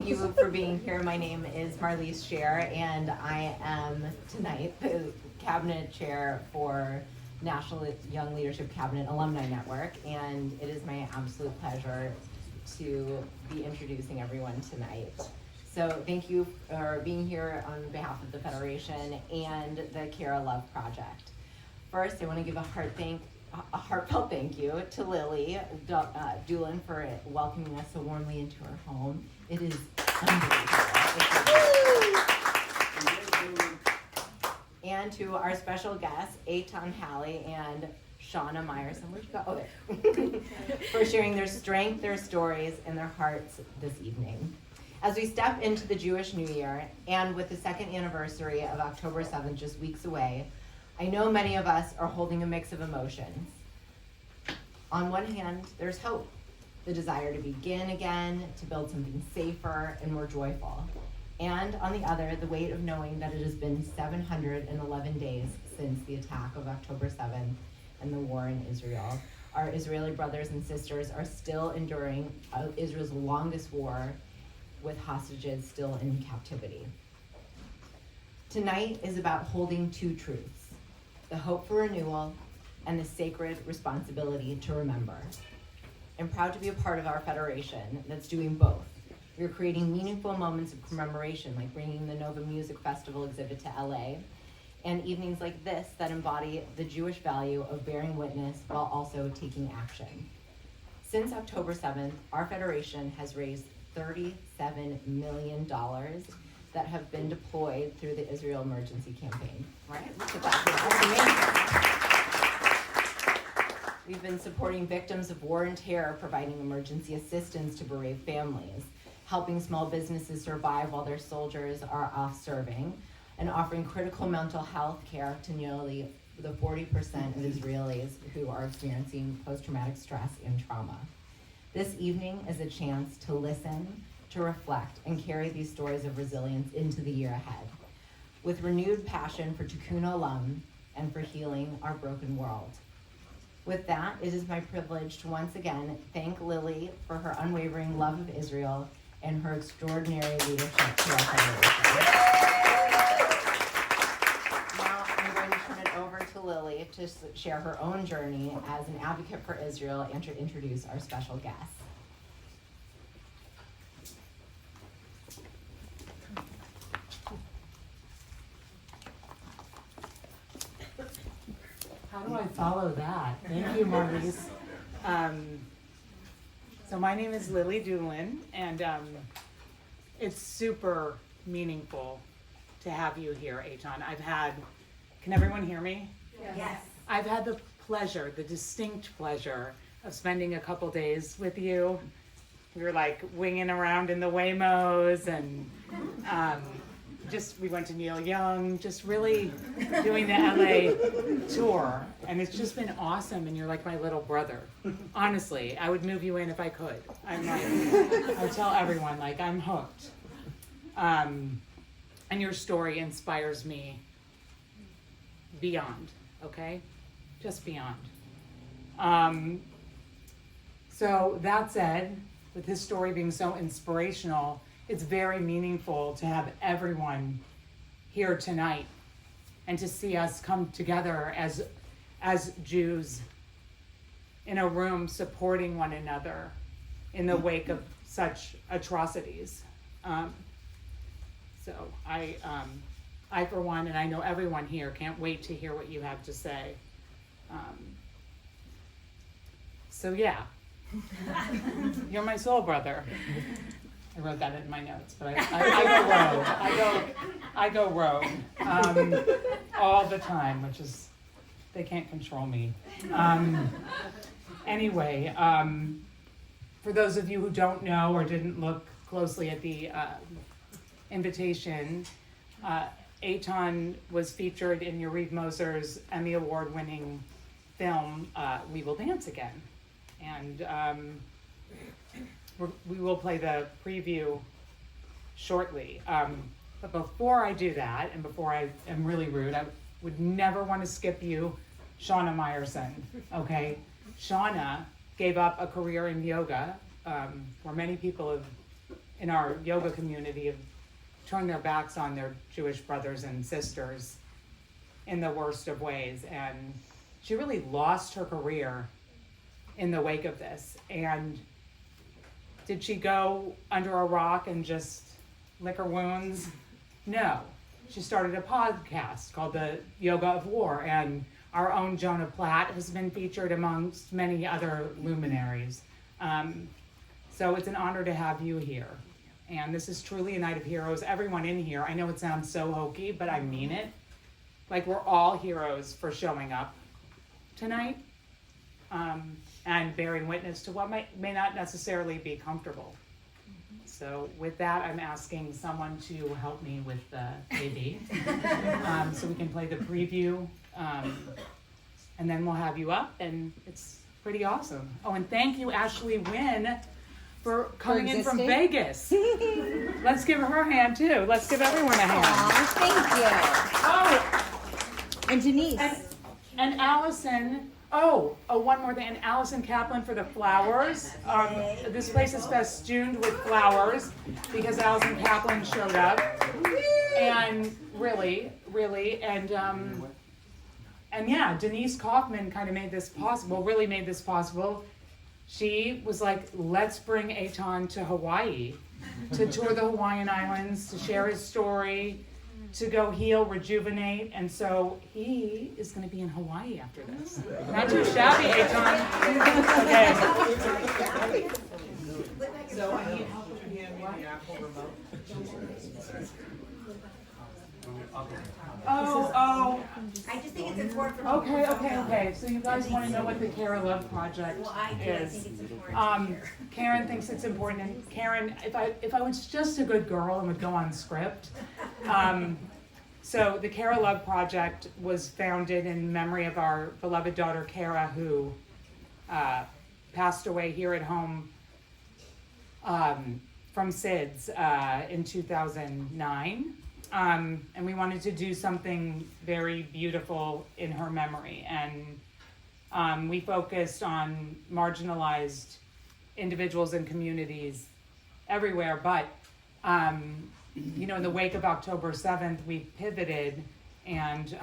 Thank you for being here. My name is Marlise Scher, and I am tonight the Cabinet Chair for National Young Leadership Cabinet Alumni Network, and it is my absolute pleasure to be introducing everyone tonight. So thank you for being here on behalf of the Federation and the Care Love Project. First, I want to give a heartfelt thank you to Lily Doolin for welcoming us so warmly into her home. It is unbelievable. And to our special guests, Eitan Halley and Shana Meyerson, where'd you go? Oh, there. For sharing their strength, their stories, and their hearts this evening. As we step into the Jewish New Year, and with the second anniversary of October 7th just weeks away, I know many of us are holding a mix of emotions. On one hand, there's hope, the desire to begin again, to build something safer and more joyful. And on the other, the weight of knowing that it has been 711 days since the attack of October 7th and the war in Israel. Our Israeli brothers and sisters are still enduring Israel's longest war with hostages still in captivity. Tonight is about holding two truths: the hope for renewal and the sacred responsibility to remember. I'm proud to be a part of our federation that's doing both. We're creating meaningful moments of commemoration, like bringing the Nova Music Festival exhibit to LA, and evenings like this that embody the Jewish value of bearing witness while also taking action. Since October 7th, our federation has raised $37 million that have been deployed through the Israel Emergency Campaign. Right? Look at that. We've been supporting victims of war and terror, providing emergency assistance to bereaved families, helping small businesses survive while their soldiers are off serving, and offering critical mental health care to nearly the 40% of Israelis who are experiencing post-traumatic stress and trauma. This evening is a chance to listen, to reflect, and carry these stories of resilience into the year ahead, with renewed passion for Tikkun Olam and for healing our broken world. With that, it is my privilege to once again thank Lily for her unwavering love of Israel and her extraordinary leadership to our federation. Now I'm going to turn it over to Lily to share her own journey as an advocate for Israel and to introduce our special guests. How do I follow that? Thank you, Marlise. So my name is Lily Doolin, and it's super meaningful to have you here, Eitan. Can everyone hear me? Yes. I've had the distinct pleasure of spending a couple days with you. We were like winging around in the Waymos, and we went to Neil Young, just really doing the LA tour, and it's just been awesome. And you're like my little brother. Honestly, I would move you in if I could. I tell everyone, like, I'm hooked. And your story inspires me beyond, okay? Just beyond. So that said, with his story being so inspirational, it's very meaningful to have everyone here tonight and to see us come together as Jews in a room supporting one another in the wake of such atrocities. So I for one, and I know everyone here, can't wait to hear what you have to say. So yeah, you're my soul brother. I wrote that in my notes, but I go rogue all the time, which is, they can't control me. Anyway, for those of you who don't know or didn't look closely at the invitation, Eitan was featured in Yariv Moser's Emmy Award-winning film, We Will Dance Again. And we will play the preview shortly. But before I do that, and before I am really rude, I would never want to skip you, Shana Meyerson, okay? Shana gave up a career in yoga, where many people have in our yoga community have turned their backs on their Jewish brothers and sisters in the worst of ways. And she really lost her career in the wake of this. And did she go under a rock and just lick her wounds? No. She started a podcast called The Yoga of War, and our own Jonah Platt has been featured amongst many other luminaries. So it's an honor to have you here. And this is truly a night of heroes. Everyone in here, I know it sounds so hokey, but I mean it. Like, we're all heroes for showing up tonight and bearing witness to what may not necessarily be comfortable. So with that, I'm asking someone to help me with the AD so we can play the preview, and then we'll have you up, and it's pretty awesome. Oh, and thank you, Ashley Wynn, for coming in from Vegas. Let's give her a hand, too. Let's give everyone a hand. Aw, thank you. Oh, And Denise. and Allison. Oh, one more thing. And Allison Kaplan for the flowers. This place is festooned with flowers because Allison Kaplan showed up. And really, and yeah, Denise Kaufman kind of made this possible, really made this possible. She was like, let's bring Eitan to Hawaii, to tour the Hawaiian Islands, to share his story, to go heal, rejuvenate, and so he is going to be in Hawaii after this. Not too shabby, Eitan. Okay. So I need help with the Apple remote. Oh. I just think it's important for Okay. So you guys want to know what the Care Love Project Well, I do. I is? think it's important. Karen thinks it's important, and Karen, if I was just a good girl and would go on script. So the Kara Love Project was founded in memory of our beloved daughter Kara, who passed away here at home from SIDS in 2009. And we wanted to do something very beautiful in her memory. And we focused on marginalized individuals and communities everywhere. But, in the wake of October 7th, we pivoted. And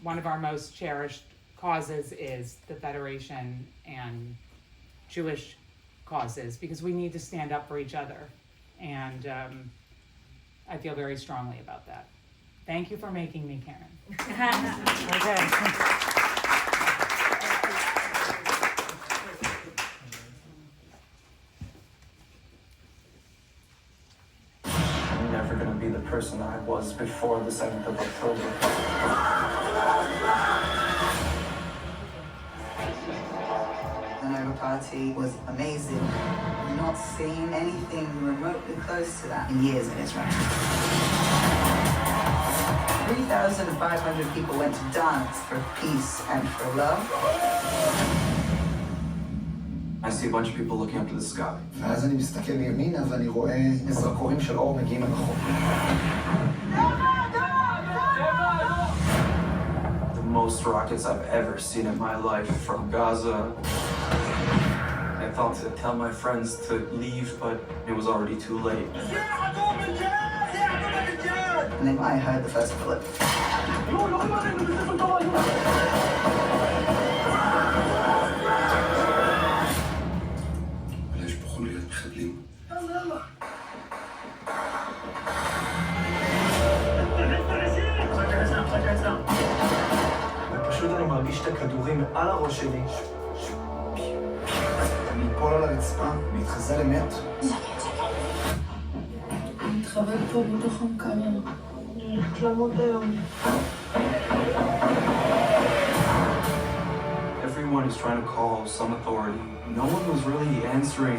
one of our most cherished causes is the Federation and Jewish causes, because we need to stand up for each other. And I feel very strongly about that. Thank you for making me, Karen. Okay. I'm never going to be the person I was before the 7th of October. The Nova Party was amazing. I've not seen anything remotely close to that in years in Israel. 3,500 people went to dance for peace and for love. I see a bunch of people looking up to the sky. ואז אני מסתכל ימינה ואני רואה זרקורים של אור מגיעים מרחוק. The most rockets I've ever seen in my life from Gaza. I thought to tell my friends to leave, but it was already too late. And then I heard the first bullet. אבל יש פה חוליות מחבלים. ופשוט אני מרגיש את הכדורים מעל הראש שלי. אני אפול על הרצפה, מתחזה למת. אני מתחבאת פה בתוך המקרר. אני הולכת למות היום. Everyone is trying to call some authority. No one was really answering.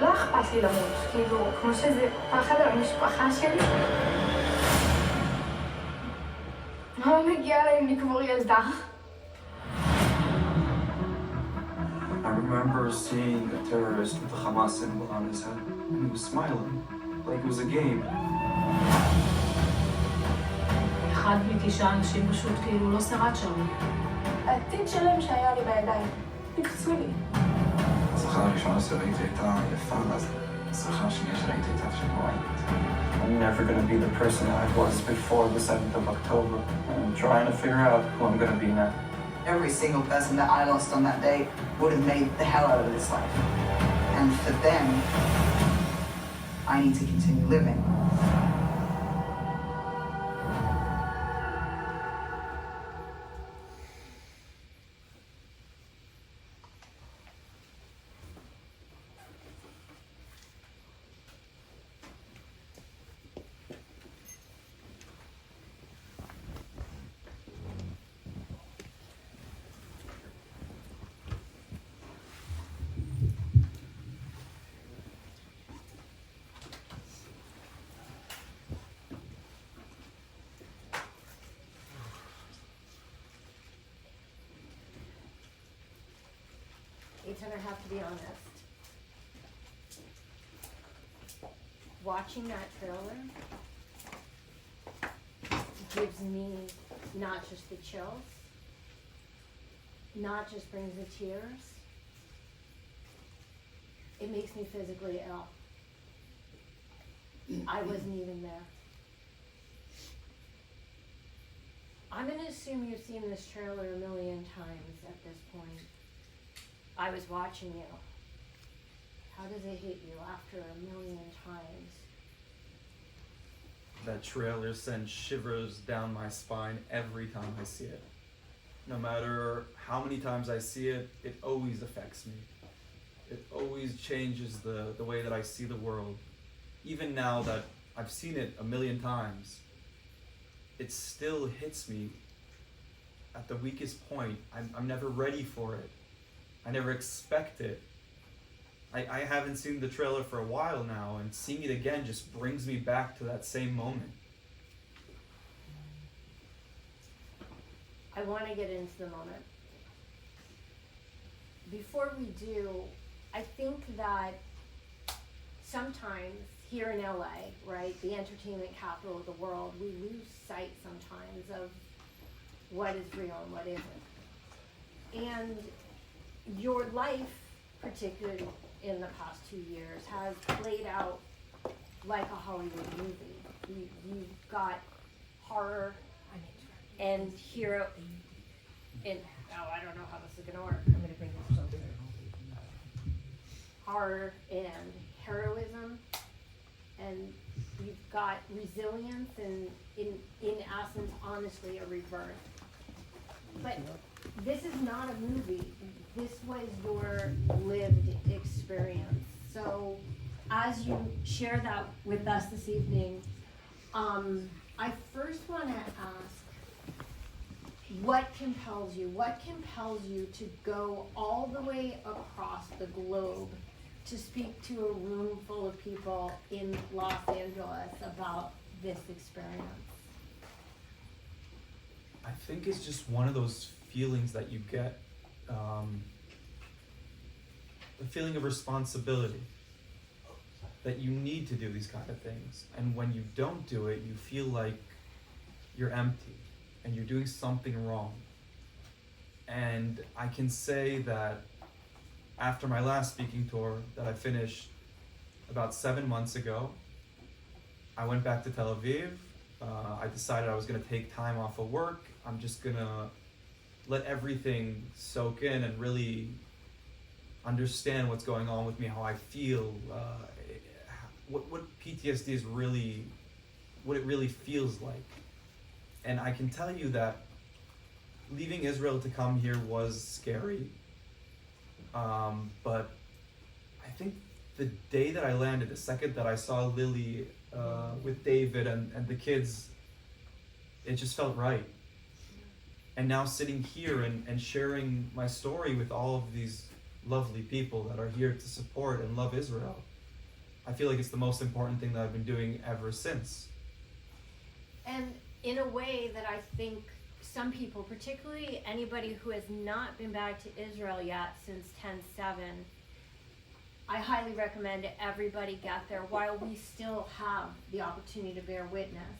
לא אכפת לי למות, כאילו, כמו שזה פחד על המשפחה שלי. לא מגיע להם לקבור ילדה. I remember seeing a terrorist with the Hamas symbol on his head, and he was smiling, like it was a game. אחד מ9 אנשים פשוט כאילו לא שרד שם. העתיד שלהם שהיה לי בידיים. תקצו לי. הזכר הראשון שראיתי הייתה יפה, אז סליחה שנייה שראיתי את אף שבוע I'm never gonna be the person I was before the 7th of October. I'm trying to figure out who I'm gonna be now. Every single person that I lost on that day would have made the hell out of this life. And for them, I need to continue living. Eitan, I have to be honest. Watching that trailer gives me not just the chills, not just brings the tears, it makes me physically ill. I wasn't even there. I'm gonna assume you've seen this trailer a million times at this point. I was watching you. How does it hit you after a million times? That trailer sends shivers down my spine every time I see it. No matter how many times I see it, it always affects me. It always changes the way that I see the world. Even now that I've seen it a million times, it still hits me at the weakest point. I'm never ready for it. I never expect it. I haven't seen the trailer for a while now, and seeing it again just brings me back to that same moment. I want to get into the moment. Before we do, I think that sometimes here in LA, right, the entertainment capital of the world, we lose sight sometimes of what is real and what isn't. And your life, particularly in the past 2 years, has played out like a Hollywood movie. You've got horror and hero and I don't know how this is gonna work. I'm gonna bring this closer. Horror and heroism, and you've got resilience and in essence, honestly, a rebirth. But this is not a movie. This was your lived experience. So as you share that with us this evening, I first want to ask, what compels you? What compels you to go all the way across the globe to speak to a room full of people in Los Angeles about this experience? I think it's just one of those feelings that you get, the feeling of responsibility, that you need to do these kind of things. And when you don't do it, you feel like you're empty and you're doing something wrong. And I can say that after my last speaking tour that I finished about 7 months ago, I went back to Tel Aviv. I decided I was gonna take time off of work. I'm just gonna let everything soak in and really understand what's going on with me, how I feel, what PTSD is really, what it really feels like. And I can tell you that leaving Israel to come here was scary. But I think the day that I landed, the second that I saw Lily with David and the kids, it just felt right. And now sitting here and sharing my story with all of these lovely people that are here to support and love Israel, I feel like it's the most important thing that I've been doing ever since. And in a way that I think some people, particularly anybody who has not been back to Israel yet since 10/7, I highly recommend everybody get there while we still have the opportunity to bear witness.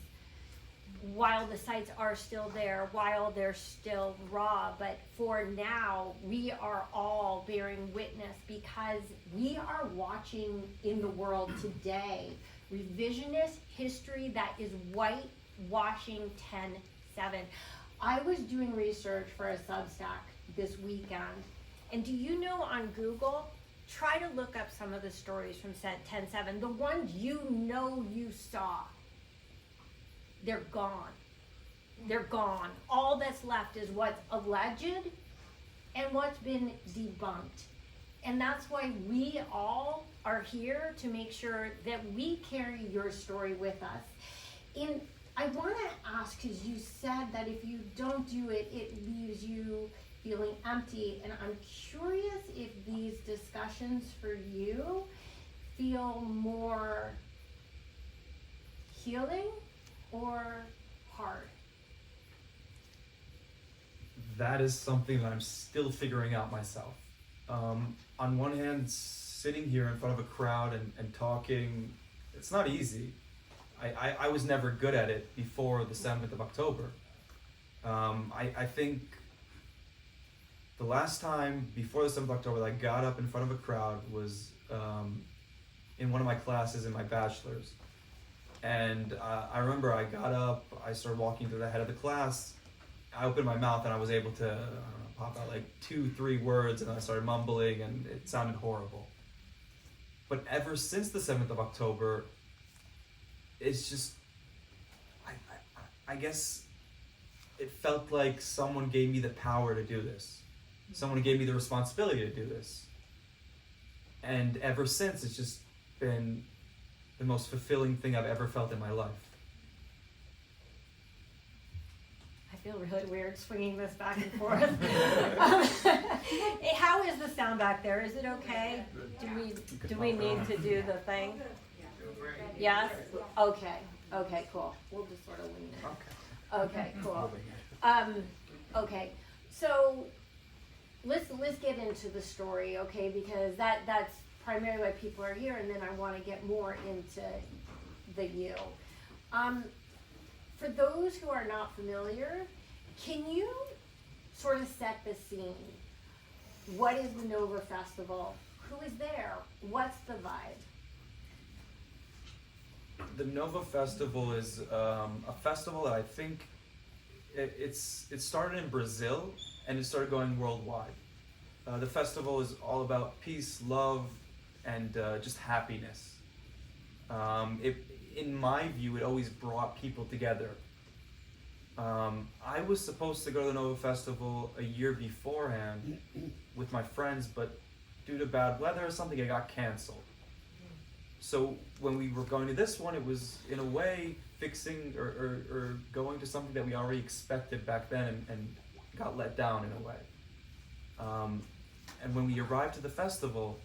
while the sites are still there, while they're still raw, but for now, we are all bearing witness because we are watching in the world today revisionist history that is whitewashing 10-7. I was doing research for a Substack this weekend, and do you know on Google, try to look up some of the stories from 10-7, the ones you know you saw. They're gone. They're gone. All that's left is what's alleged and what's been debunked. And that's why we all are here to make sure that we carry your story with us. And I want to ask, because you said that if you don't do it, it leaves you feeling empty. And I'm curious if these discussions for you feel more healing or hard? That is something that I'm still figuring out myself. On one hand, sitting here in front of a crowd and talking, it's not easy. I was never good at it before the 7th of October. I think the last time before the 7th of October that I got up in front of a crowd was in one of my classes in my bachelor's. And I remember I got up, I started walking to the head of the class, I opened my mouth and I was able to, I don't know, pop out like 2-3 words, and I started mumbling and it sounded horrible. But ever since the 7th of October, it's just, I guess it felt like someone gave me the power to do this. Someone gave me the responsibility to do this. And ever since, it's just been the most fulfilling thing I've ever felt in my life. I feel really weird swinging this back and forth. How is the sound back there? Is it okay? Do we need to do the thing? Yes? Okay. Okay, cool. We'll just sort of lean in. Okay, cool. Okay. So let's get into the story, okay? Because that's primarily why people are here, and then I want to get more into the you. For those who are not familiar, can you sort of set the scene? What is the Nova Festival? Who is there? What's the vibe? The Nova Festival is a festival that I think it started in Brazil and it started going worldwide. The festival is all about peace, love, and just happiness. In my view, it always brought people together. I was supposed to go to the Nova Festival a year beforehand with my friends, but due to bad weather or something, it got canceled. So when we were going to this one, it was in a way fixing or going to something that we already expected back then and got let down in a way. And when we arrived to the festival,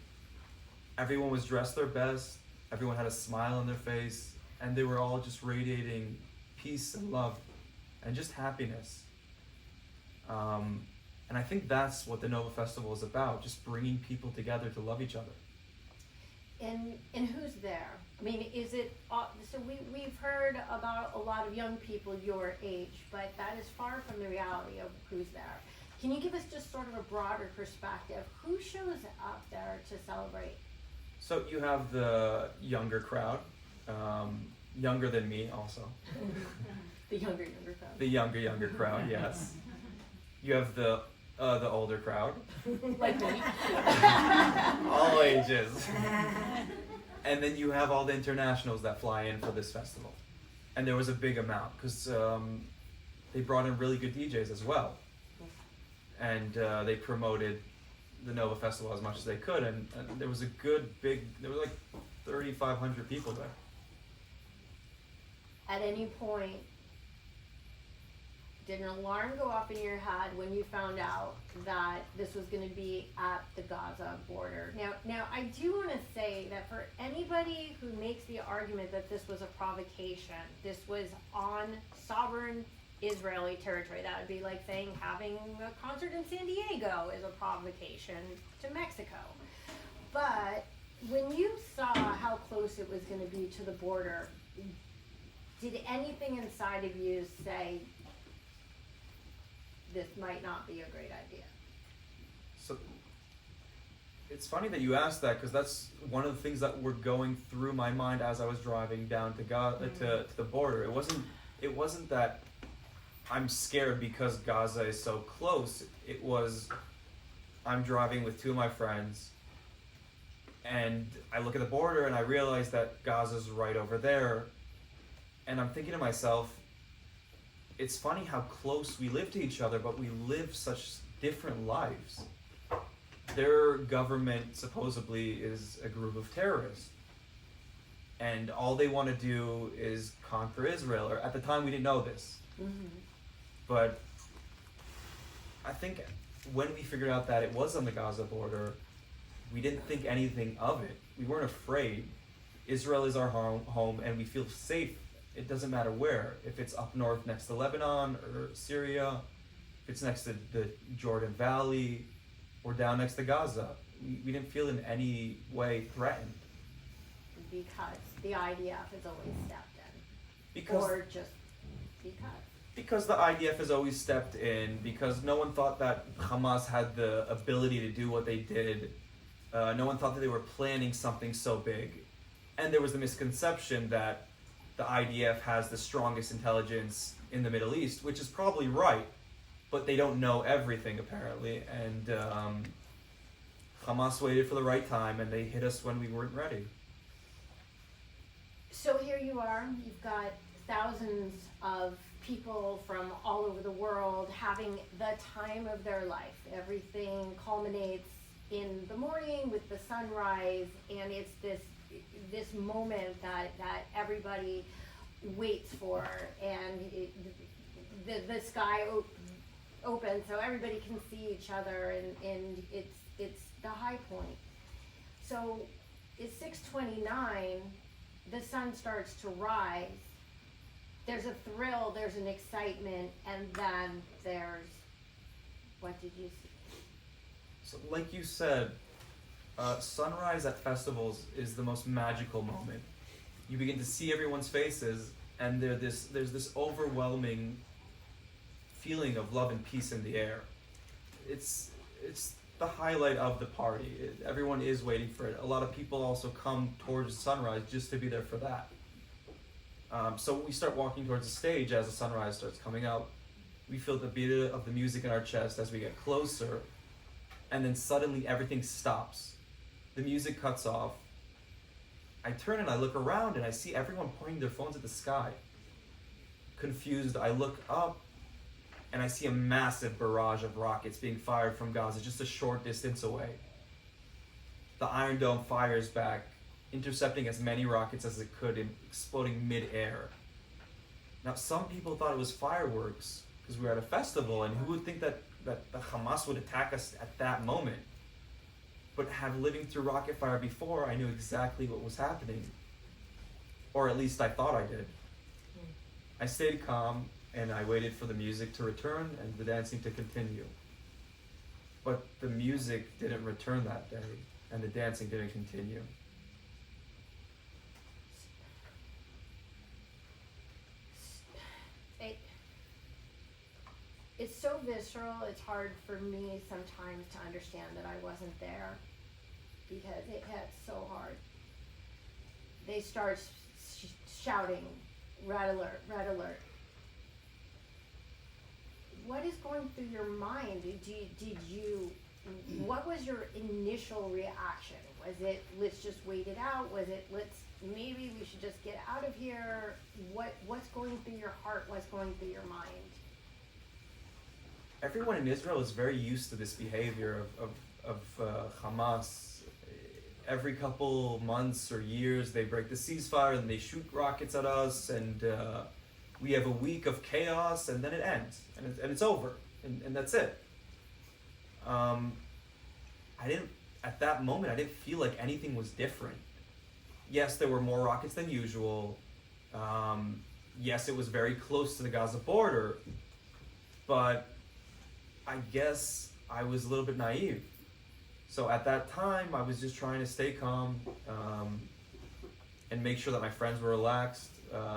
everyone was dressed their best, everyone had a smile on their face, and they were all just radiating peace and love and just happiness. And I think that's what the Nova Festival is about, just bringing people together to love each other. And who's there? I mean, is it, so we've heard about a lot of young people your age, but that is far from the reality of who's there. Can you give us just sort of a broader perspective? Who shows up there to celebrate? So you have the younger crowd, younger than me also. The younger crowd. The younger crowd, yes. You have the older crowd. Like me. All ages. And then you have all the internationals that fly in for this festival. And there was a big amount because they brought in really good DJs as well. And they promoted the Nova Festival as much as they could. And there was a good there were like 3,500 people there. At any point, did an alarm go off in your head when you found out that this was going to be at the Gaza border? Now, I do want to say that for anybody who makes the argument that this was a provocation, this was on sovereign Israeli territory. That would be like saying having a concert in San Diego is a provocation to Mexico. But when you saw how close it was going to be to the border, did anything inside of you say, this might not be a great idea? So it's funny that you asked that, because that's one of the things that were going through my mind as I was driving down to to the border. It wasn't that I'm scared because Gaza is so close. It was, I'm driving with two of my friends, and I look at the border and I realize that Gaza's right over there, and I'm thinking to myself, it's funny how close we live to each other, but we live such different lives. Their government supposedly is a group of terrorists, and all they want to do is conquer Israel. Or at the time we didn't know this, but I think when we figured out that it was on the Gaza border, we didn't think anything of it. We weren't afraid. Israel is our home, and we feel safe. It doesn't matter where. If it's up north next to Lebanon or Syria, if it's next to the Jordan Valley, or down next to Gaza, we didn't feel in any way threatened. Because the IDF has always stepped in. Because Or just because. Because the IDF has always stepped in, because no one thought that Hamas had the ability to do what they did. No one thought that they were planning something so big. And there was the misconception that the IDF has the strongest intelligence in the Middle East, which is probably right, but they don't know everything apparently. And Hamas waited for the right time, and they hit us when we weren't ready. So here you are, you've got thousands of people from all over the world having the time of their life. Everything culminates in the morning with the sunrise, and it's this moment that everybody waits for, and the sky opens so everybody can see each other, and it's the high point. So it's 6:29, the sun starts to rise, there's a thrill, there's an excitement, and then there's, what did you see? So like you said, sunrise at festivals is the most magical moment. You begin to see everyone's faces, and there's this overwhelming feeling of love and peace in the air. It's the highlight of the party. Everyone is waiting for it. A lot of people also come towards sunrise just to be there for that. So we start walking towards the stage as the sunrise starts coming up. We feel the beat of the music in our chest as we get closer, and then suddenly everything stops. The music cuts off. I turn and I look around, and I see everyone pointing their phones at the sky. Confused, I look up, and I see a massive barrage of rockets being fired from Gaza just a short distance away. The Iron Dome fires back, intercepting as many rockets as it could and exploding mid-air. Now, some people thought it was fireworks because we were at a festival, and who would think that the Hamas would attack us at that moment? But living through rocket fire before, I knew exactly what was happening. Or at least I thought I did. I stayed calm, and I waited for the music to return and the dancing to continue. But the music didn't return that day, and the dancing didn't continue. It's so visceral, it's hard for me sometimes to understand that I wasn't there, because it hit so hard. They start shouting, red alert, red alert. What is going through your mind? What was your initial reaction? Was it, let's just wait it out? Was it, maybe we should just get out of here? What's going through your heart? What's going through your mind? Everyone in Israel is very used to this behavior of Hamas. Every couple months or years, they break the ceasefire and they shoot rockets at us, and we have a week of chaos, and then it ends, and it's over, and that's it. At that moment, I didn't feel like anything was different. Yes, there were more rockets than usual. Yes, it was very close to the Gaza border, but I guess I was a little bit naive. So at that time, I was just trying to stay calm and make sure that my friends were relaxed.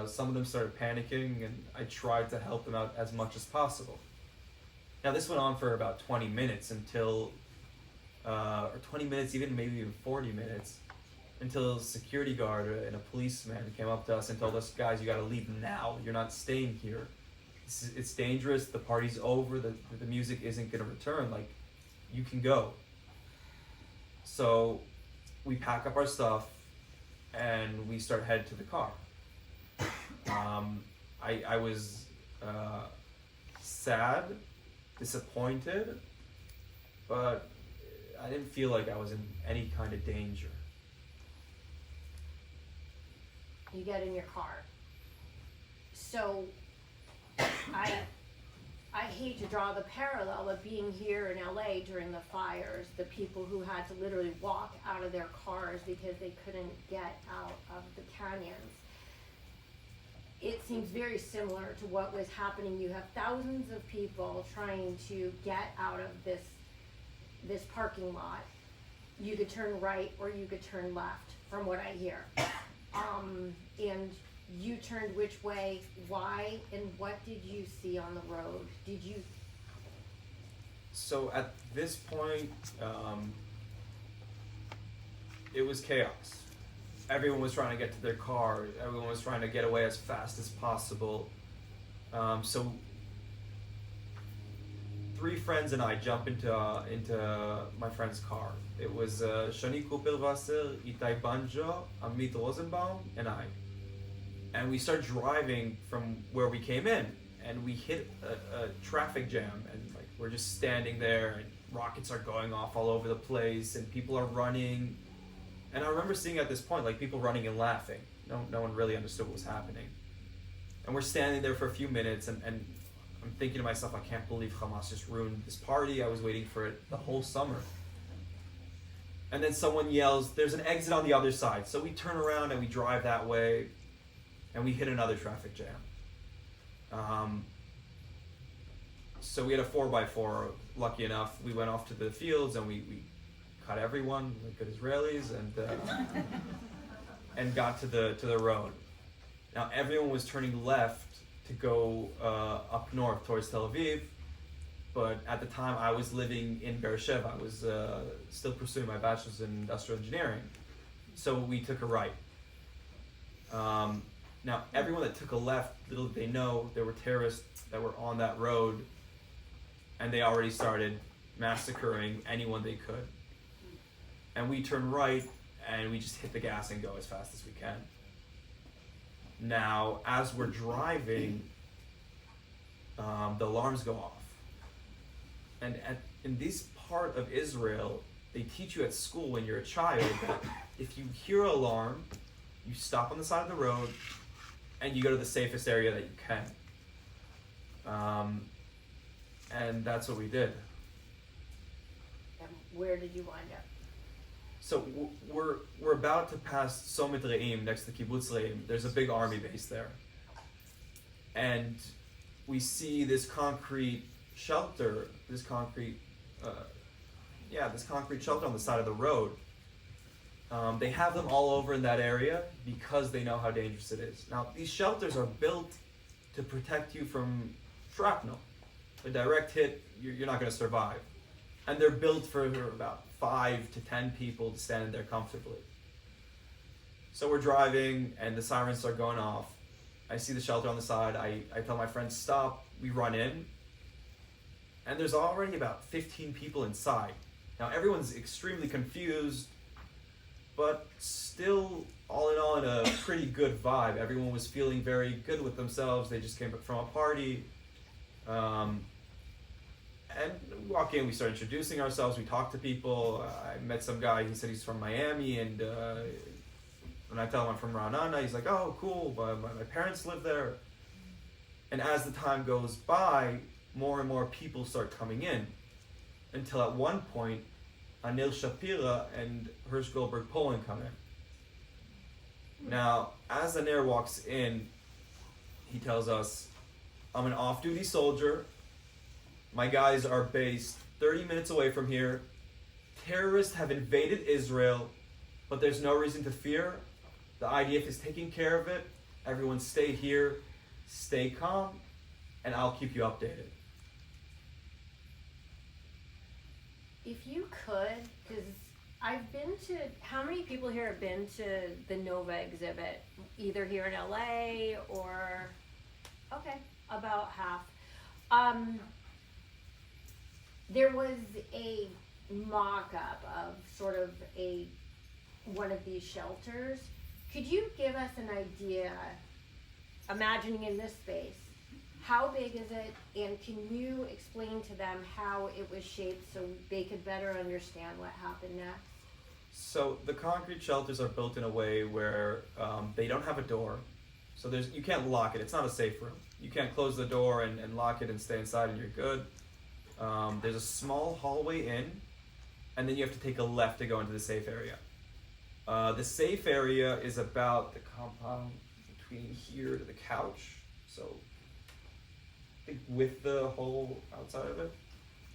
some of them started panicking, and I tried to help them out as much as possible. Now this went on for about 20 minutes until, or 20 minutes, maybe even 40 minutes, until a security guard and a policeman came up to us and told us, guys, you gotta leave now. You're not staying here. It's dangerous. The party's over. The music isn't gonna return. Like, you can go. So we pack up our stuff and we start heading to the car. I was sad, disappointed, but I didn't feel like I was in any kind of danger. You get in your car. So I hate to draw the parallel of being here in LA during the fires, the people who had to literally walk out of their cars because they couldn't get out of the canyons. It seems very similar to what was happening. You have thousands of people trying to get out of this parking lot. You could turn right or you could turn left, from what I hear. And you turned which way, why, and what did you see on the road? Did you? So at this point, it was chaos. Everyone was trying to get to their car. Everyone was trying to get away as fast as possible. So 3 friends and I jump into my friend's car. It was Shani Kupelwasser, Itai Banjo, Amit Rosenbaum, and I. And we start driving from where we came in, and we hit a traffic jam, and like we're just standing there, and rockets are going off all over the place, and people are running. And I remember seeing at this point, like, people running and laughing. No one really understood what was happening. And we're standing there for a few minutes, and I'm thinking to myself, I can't believe Hamas just ruined this party. I was waiting for it the whole summer. And then someone yells, there's an exit on the other side. So we turn around and we drive that way, and we hit another traffic jam. So we had a 4x4, lucky enough. We went off to the fields and we cut everyone, like good Israelis, and got to the road. Now everyone was turning left to go up north towards Tel Aviv, but at the time I was living in Beersheba. I was still pursuing my bachelor's in industrial engineering, so we took a right. Now everyone that took a left, little did they know there were terrorists that were on that road, and they already started massacring anyone they could. And we turn right, and we just hit the gas and go as fast as we can. Now, as we're driving, the alarms go off. And in this part of Israel, they teach you at school when you're a child that if you hear an alarm, you stop on the side of the road, and you go to the safest area that you can. And that's what we did. And where did you wind up? So we're about to pass Somit Re'im next to Kibbutz Re'im. There's a big army base there. And we see this concrete shelter, this concrete shelter on the side of the road. They have them all over in that area because they know how dangerous it is. Now, these shelters are built to protect you from shrapnel. A direct hit, you're not going to survive. And they're built for about 5 to 10 people to stand in there comfortably. So we're driving, and the sirens start going off. I see the shelter on the side. I tell my friends, stop. We run in. And there's already about 15 people inside. Now, everyone's extremely confused, but still, all in all, in a pretty good vibe. Everyone was feeling very good with themselves. They just came from a party. And we walk in, we start introducing ourselves, we talk to people. I met some guy, he said he's from Miami, and when I tell him I'm from Ra'anana, he's like, oh, cool, my parents live there. And as the time goes by, more and more people start coming in, until at one point, Anil Shapira and Hirsch Goldberg Poland come in. Now, as Anir walks in, he tells us, I'm an off-duty soldier. My guys are based 30 minutes away from here. Terrorists have invaded Israel, but there's no reason to fear. The IDF is taking care of it. Everyone stay here, stay calm, and I'll keep you updated. If you could, because I've been to, how many people here have been to the Nova exhibit? Either here in LA or, okay, about half. There was a mock-up of sort of one of these shelters. Could you give us an idea, imagining in this space, how big is it, and can you explain to them how it was shaped so they could better understand what happened next? So the concrete shelters are built in a way where they don't have a door. So you can't lock it. It's not a safe room. You can't close the door and lock it and stay inside and you're good. There's a small hallway in, and then you have to take a left to go into the safe area. The safe area is about the compound between here to the couch. So I think with the hole outside of it.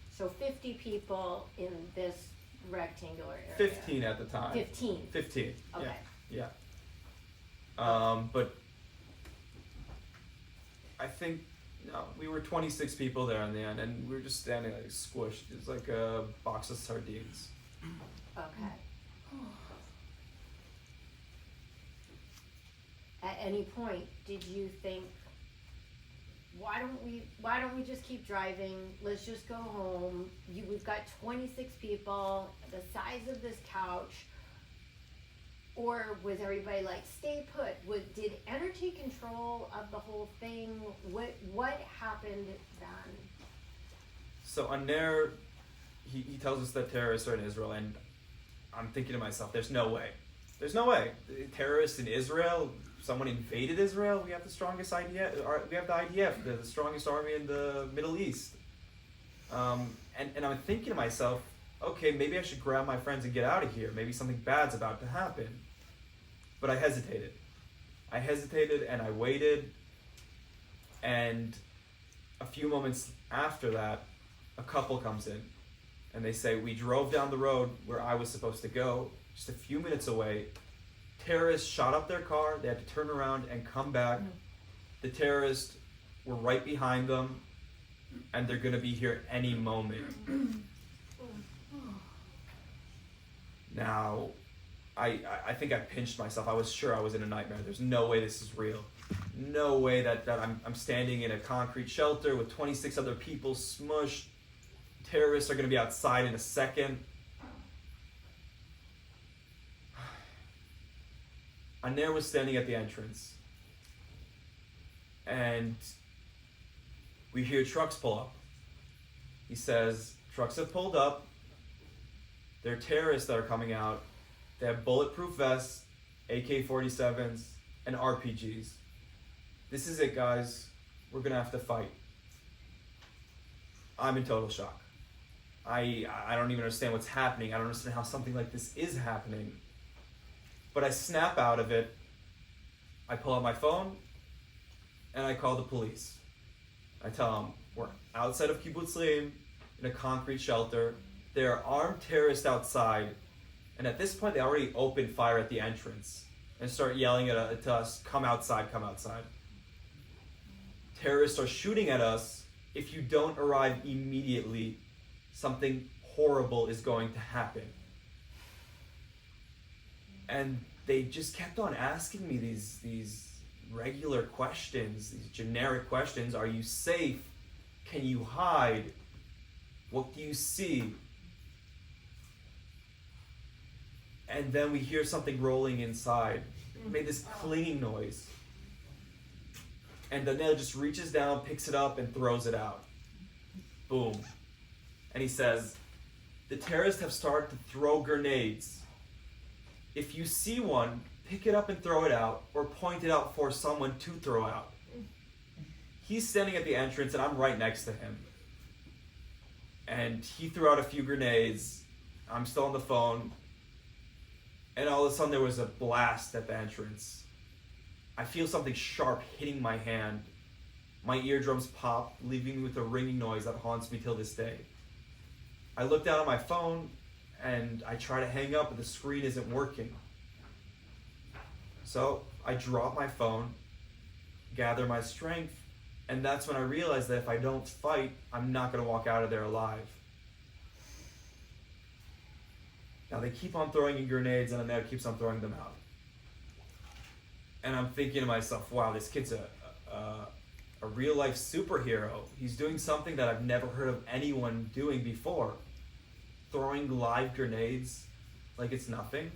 So 50 people in this rectangular area. 15 at the time. 15. 15. Okay. Yeah. But I think we were 26 people there in the end, and we were just standing like squished. It was like a box of sardines. Okay. At any point, did you think, why don't we just keep driving? Let's just go home. We've got 26 people, the size of this couch. Or was everybody like, stay put? Did Enter take control of the whole thing? What happened then? So Aner, he tells us that terrorists are in Israel, and I'm thinking to myself, there's no way. There's no way. Terrorists in Israel, someone invaded Israel. We have the strongest IDF. We have the IDF, the strongest army in the Middle East. And I'm thinking to myself, okay, maybe I should grab my friends and get out of here. Maybe something bad's about to happen. But I hesitated. And I waited. And a few moments after that, a couple comes in. And they say, we drove down the road where I was supposed to go, just a few minutes away. Terrorists shot up their car. They had to turn around and come back. The terrorists were right behind them. And they're going to be here any moment. Now, I think I pinched myself. I was sure I was in a nightmare. There's no way this is real. No way that I'm standing in a concrete shelter with 26 other people smushed. Terrorists are going to be outside in a second. Aner was standing at the entrance. And we hear trucks pull up. He says, trucks have pulled up. They're terrorists that are coming out. They have bulletproof vests, AK-47s, and RPGs. This is it, guys. We're gonna have to fight. I'm in total shock. I don't even understand what's happening. I don't understand how something like this is happening. But I snap out of it. I pull out my phone, and I call the police. I tell them, we're outside of Kibbutz Leim, in a concrete shelter. There are armed terrorists outside, and at this point they already opened fire at the entrance and start yelling at us, come outside, come outside. Terrorists are shooting at us. If you don't arrive immediately, something horrible is going to happen. And they just kept on asking me these regular questions, these generic questions. Are you safe? Can you hide? What do you see? And then we hear something rolling inside. It made this clinging noise. And Daniel just reaches down, picks it up, and throws it out. Boom. And he says, the terrorists have started to throw grenades. If you see one, pick it up and throw it out, or point it out for someone to throw out. He's standing at the entrance, and I'm right next to him. And he threw out a few grenades. I'm still on the phone. And all of a sudden there was a blast at the entrance. I feel something sharp hitting my hand. My eardrums pop, leaving me with a ringing noise that haunts me till this day. I look down at my phone and I try to hang up, but the screen isn't working. So I drop my phone gather my strength, and that's when I realized that if I don't fight, I'm not going to walk out of there alive. Now they keep on throwing in grenades, and Annette keeps on throwing them out. And I'm thinking to myself, wow, this kid's a real life superhero. He's doing something that I've never heard of anyone doing before. Throwing live grenades like it's nothing.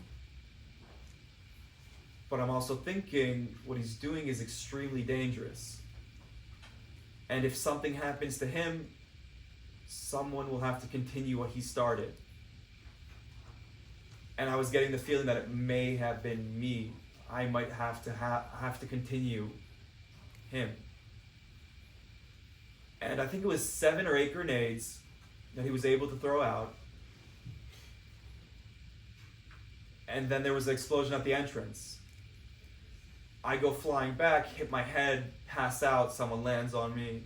But I'm also thinking what he's doing is extremely dangerous. And if something happens to him, someone will have to continue what he started. And I was getting the feeling that it may have been me. I might have to continue him. And I think it was 7 or 8 grenades that he was able to throw out. And then there was an explosion at the entrance. I go flying back, hit my head, pass out, someone lands on me.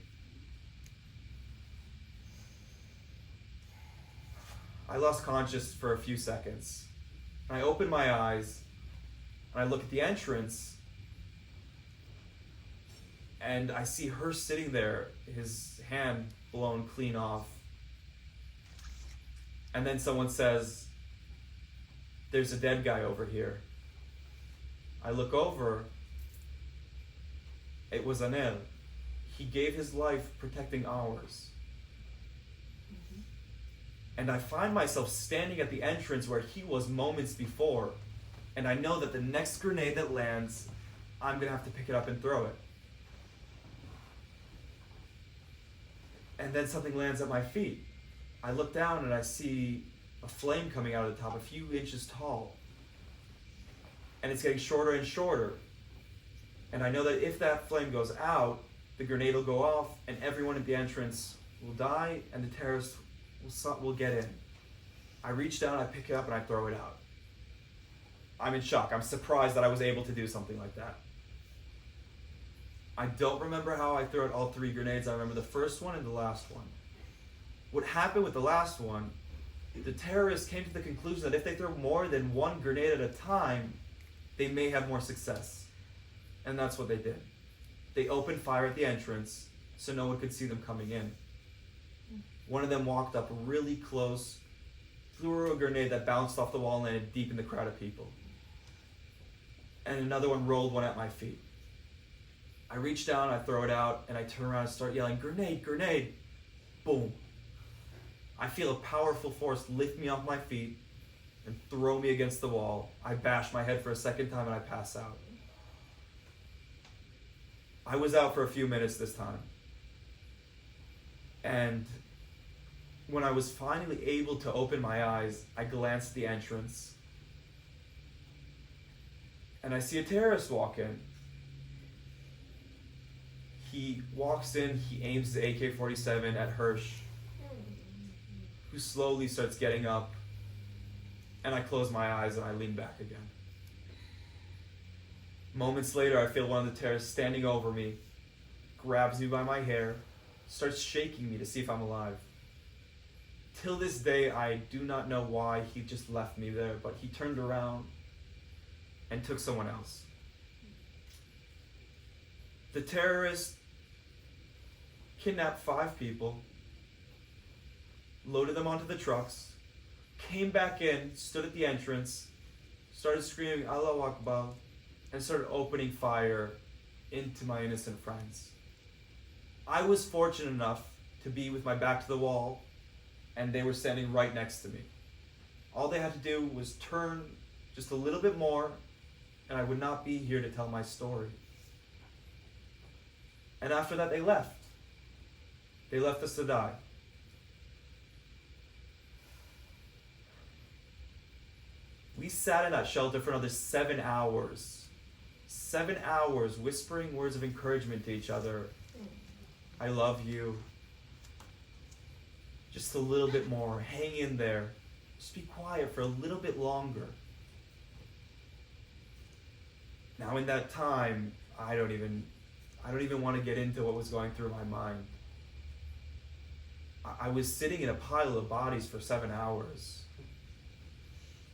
I lost consciousness for a few seconds. I open my eyes, and I look at the entrance, and I see her sitting there, his hand blown clean off. And then someone says, "There's a dead guy over here." I look over. It was Anel. He gave his life protecting ours. And I find myself standing at the entrance where he was moments before, and I know that the next grenade that lands, I'm going to have to pick it up and throw it. And then something lands at my feet. I look down and I see a flame coming out of the top, a few inches tall. And it's getting shorter and shorter. And I know that if that flame goes out, the grenade will go off, and everyone at the entrance will die, and the terrorists will get in. I reach down, I pick it up, and I throw it out. I'm in shock. I'm surprised that I was able to do something like that. I don't remember how I threw out all 3 grenades. I remember the first one and the last one. What happened with the last one, the terrorists came to the conclusion that if they throw more than 1 grenade at a time, they may have more success. And that's what they did. They opened fire at the entrance so no one could see them coming in. One of them walked up really close, threw a grenade that bounced off the wall and landed deep in the crowd of people. And another one rolled one at my feet. I reach down, I throw it out, and I turn around and start yelling, "Grenade, grenade!" Boom. I feel a powerful force lift me off my feet and throw me against the wall. I bash my head for a second time and I pass out. I was out for a few minutes this time. And when I was finally able to open my eyes, I glanced at the entrance. And I see a terrorist walk in. He walks in, he aims the AK-47 at Hirsch, who slowly starts getting up. And I close my eyes and I lean back again. Moments later, I feel one of the terrorists standing over me, grabs me by my hair, starts shaking me to see if I'm alive. Till this day, I do not know why he just left me there, but he turned around and took someone else. The terrorist kidnapped 5 people, loaded them onto the trucks, came back in, stood at the entrance, started screaming Allahu Akbar, and started opening fire into my innocent friends. I was fortunate enough to be with my back to the wall, and they were standing right next to me. All they had to do was turn just a little bit more, and I would not be here to tell my story. And after that, they left. They left us to die. We sat in that shelter for another 7 hours. 7 hours whispering words of encouragement to each other. I love you. Just a little bit more. Hang in there. Just be quiet for a little bit longer. Now in that time, I don't even want to get into what was going through my mind. I was sitting in a pile of bodies for 7 hours.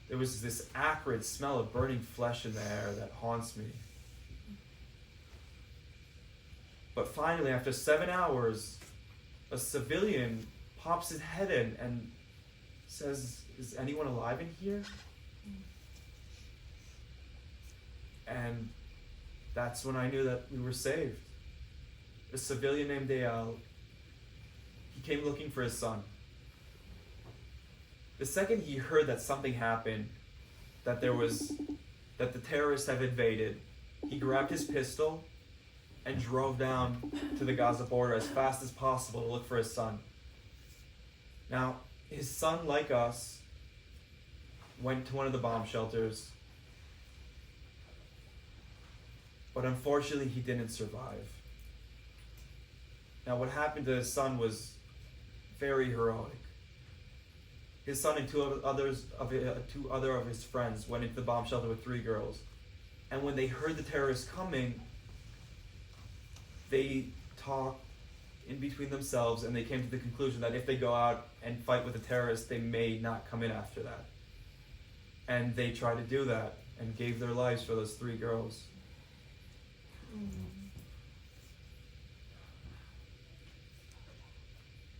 There was this acrid smell of burning flesh in the air that haunts me. But finally, after 7 hours, a civilian pops his head in and says, "Is anyone alive in here?" And that's when I knew that we were saved. A civilian named Eyal, he came looking for his son. The second he heard that something happened, that the terrorists have invaded, he grabbed his pistol and drove down to the Gaza border as fast as possible to look for his son. Now, his son, like us, went to one of the bomb shelters, but unfortunately he didn't survive. Now, what happened to his son was very heroic. His son and two other of his friends went into the bomb shelter with 3 girls, and when they heard the terrorists coming, they talked in between themselves, and they came to the conclusion that if they go out and fight with the terrorists, they may not come in after that. And they tried to do that and gave their lives for those 3 girls.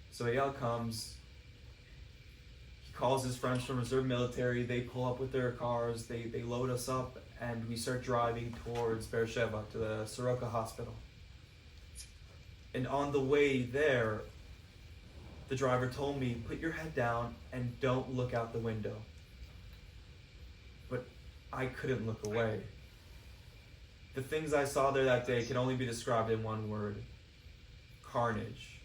So Eyal comes, he calls his friends from reserve military, they pull up with their cars, they load us up, and we start driving towards Beersheba to the Soroka hospital. And on the way there, the driver told me, "Put your head down and don't look out the window." But I couldn't look away. The things I saw there that day can only be described in one word: carnage.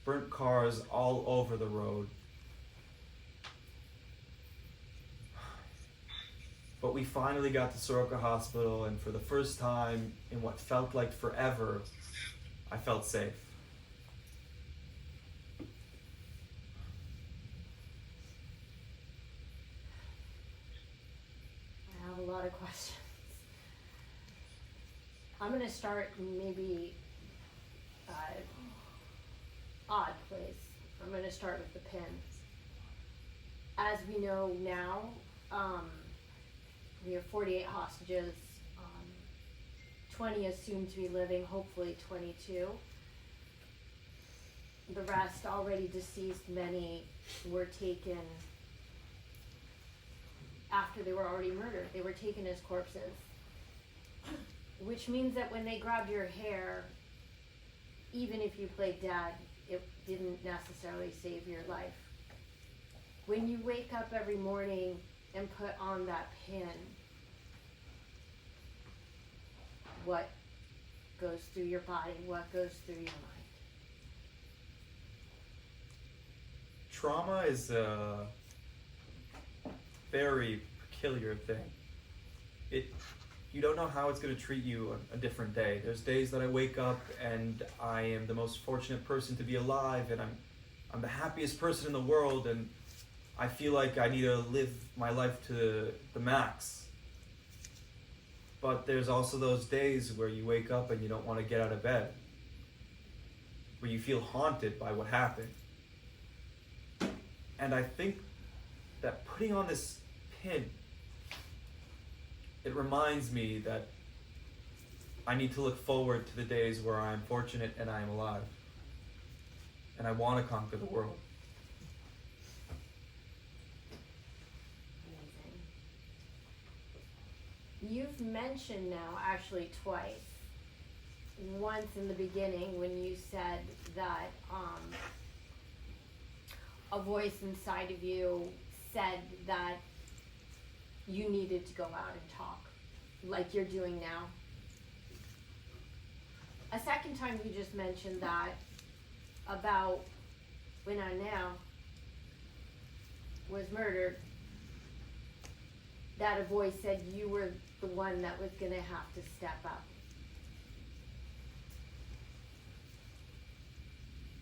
Burnt cars all over the road. But we finally got to Soroka Hospital, and for the first time in what felt like forever, I felt safe. I have a lot of questions. I'm gonna start in maybe odd place. I'm gonna start with the pins. As we know now, we have 48 hostages, 20 assumed to be living, hopefully 22. The rest already deceased, many were taken after they were already murdered. They were taken as corpses. Which means that when they grabbed your hair, even if you played dead, it didn't necessarily save your life. When you wake up every morning and put on that pin, what goes through your body? What goes through your mind? Trauma is a very peculiar thing. You don't know how it's going to treat you a different day. There's days that I wake up and I am the most fortunate person to be alive, and I'm the happiest person in the world, and I feel like I need to live my life to the max. But there's also those days where you wake up and you don't want to get out of bed, where you feel haunted by what happened. And I think that putting on this pin, it reminds me that I need to look forward to the days where I am fortunate and I am alive. And I want to conquer the world. Amazing. You've mentioned now actually twice. Once in the beginning when you said that a voice inside of you said that you needed to go out and talk, like you're doing now. A second time you just mentioned that about when Anel was murdered, that a voice said you were the one that was gonna have to step up.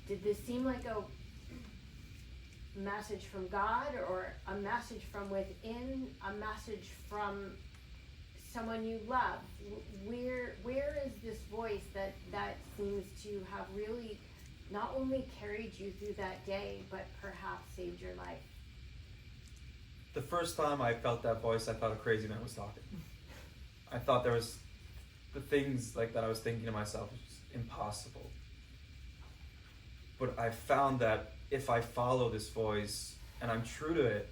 Did this seem like a message from God, or a message from within, a message from someone you love? Where is this voice that seems to have really not only carried you through that day, but perhaps saved your life? the first time I felt that voice, I thought a crazy man was talking. I thought there was the things like that I was thinking to myself was just impossible. But I found that if I follow this voice and I'm true to it,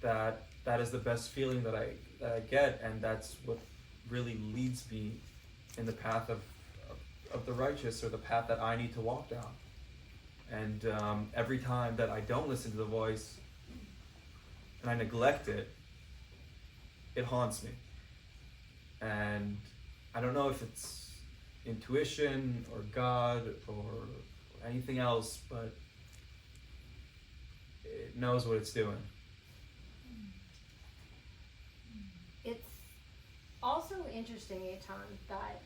that is the best feeling that I get, and that's what really leads me in the path of the righteous, or the path that I need to walk down. And every time that I don't listen to the voice and I neglect it, it haunts me. And I don't know if it's intuition or God or anything else, but it knows what it's doing. It's also interesting, Eitan, that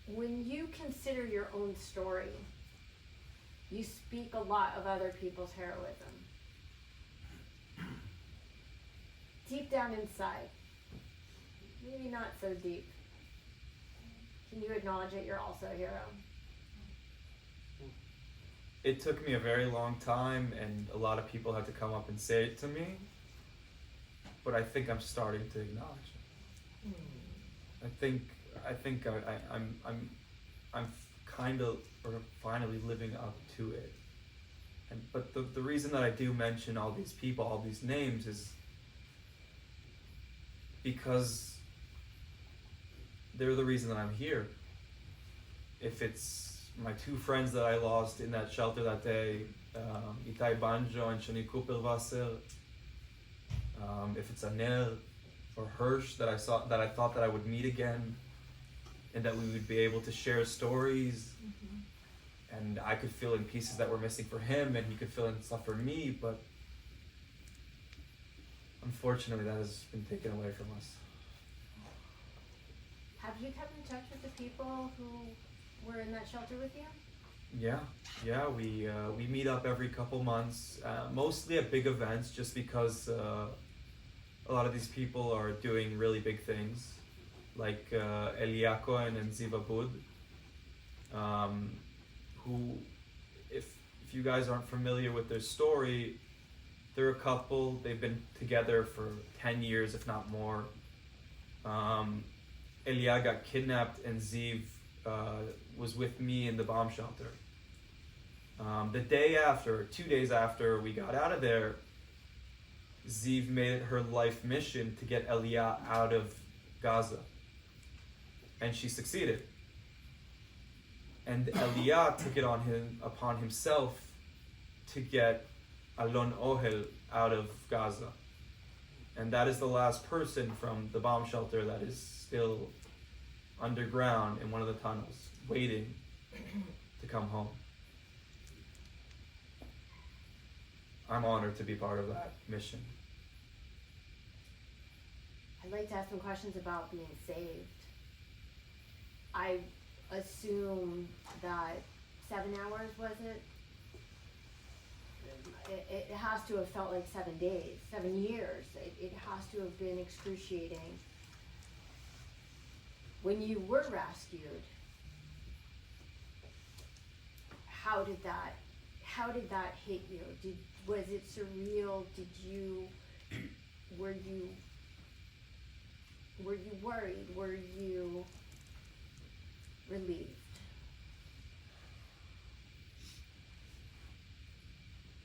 when you consider your own story, you speak a lot of other people's heroism. Deep down inside, maybe not so deep, can you acknowledge that you're also a hero? It took me a very long time, and a lot of people had to come up and say it to me, but I think I'm starting to acknowledge it. I'm kind of, or finally living up to it. But the reason that I do mention all these people, all these names, is because they're the reason that I'm here. If it's my two friends that I lost in that shelter that day, Itai Banjo and Shani Kupelwasser, if it's Anel or Hirsch that I thought that I would meet again, and that we would be able to share stories, and I could fill in pieces that were missing for him, and he could fill in stuff for me, but unfortunately that has been taken away from us. Have you kept in touch with the people who were in that shelter with you? Yeah, we meet up every couple months, mostly at big events, just because a lot of these people are doing really big things, like Elia Cohen and Ziva Bud, who, if you guys aren't familiar with their story, they're a couple. They've been together for 10 years, if not more. Elia got kidnapped, and Ziv was with me in the bomb shelter. The day after, 2 days after we got out of there, Ziv made it her life mission to get Elia out of Gaza. And she succeeded. And Elia took it upon himself to get Alon Ohel out of Gaza. And that is the last person from the bomb shelter that is still underground in one of the tunnels, waiting to come home. I'm honored to be part of that mission. I'd like to ask some questions about being saved. I assume that 7 hours, was it? It has to have felt like 7 days, 7 years. It has to have been excruciating. When you were rescued, how did that hit you? Was it surreal? Were you worried? Were you relieved?